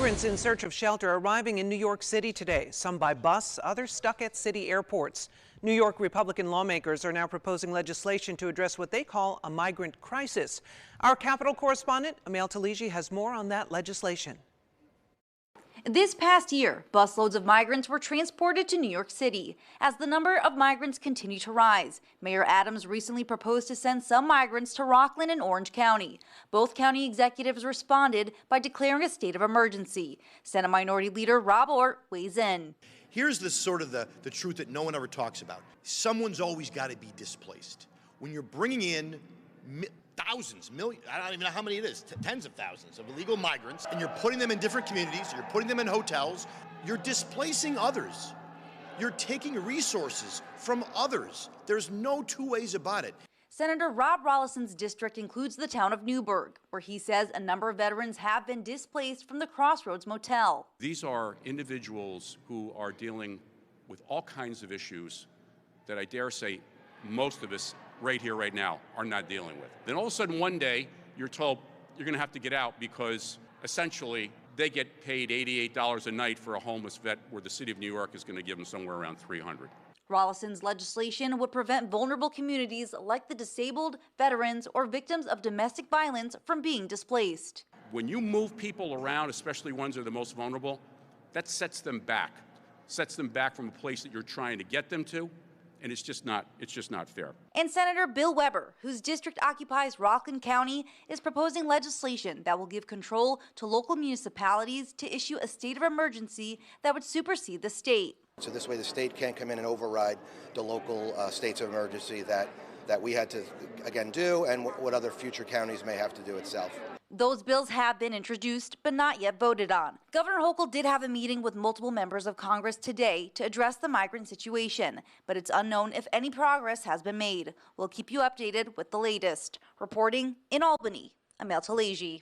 Migrants in search of shelter arriving in New York City today, some by bus, others stuck at city airports. New York Republican lawmakers are now proposing legislation to address what they call a migrant crisis. Our Capitol correspondent, Amel Taligi, has more on that legislation. This past year, busloads of migrants were transported to New York City. As the number of migrants continue to rise, Mayor Adams recently proposed to send some migrants to Rockland and Orange County. Both county executives responded by declaring a state of emergency. Senate Minority Leader Rob Ortt weighs in. Here's the truth that no one ever talks about. Someone's always got to be displaced. When you're bringing in thousands, millions, I don't even know how many it is, tens of thousands of illegal migrants, and you're putting them in different communities, you're putting them in hotels, you're displacing others. You're taking resources from others. There's no two ways about it. Senator Rob Rollison's district includes the town of Newburgh, where he says a number of veterans have been displaced from the Crossroads Motel. These are individuals who are dealing with all kinds of issues that I dare say most of us right here, right now, are not dealing with. Then all of a sudden one day, you're told you're going to have to get out because essentially they get paid $88 a night for a homeless vet where the city of New York is going to give them somewhere around $300. Rollison's legislation would prevent vulnerable communities like the disabled, veterans, or victims of domestic violence from being displaced. When you move people around, especially ones that are the most vulnerable, that sets them back from a place that you're trying to get them to. And it's just not fair. And Senator Bill Weber, whose district occupies Rockland County, is proposing legislation that will give control to local municipalities to issue a state of emergency that would supersede the state. So this way the state can't come in and override the local states of emergency that we had to, again, do, and what other future counties may have to do itself. Those bills have been introduced, but not yet voted on. Governor Hochul did have a meeting with multiple members of Congress today to address the migrant situation, but it's unknown if any progress has been made. We'll keep you updated with the latest. Reporting in Albany, Amel Taligi.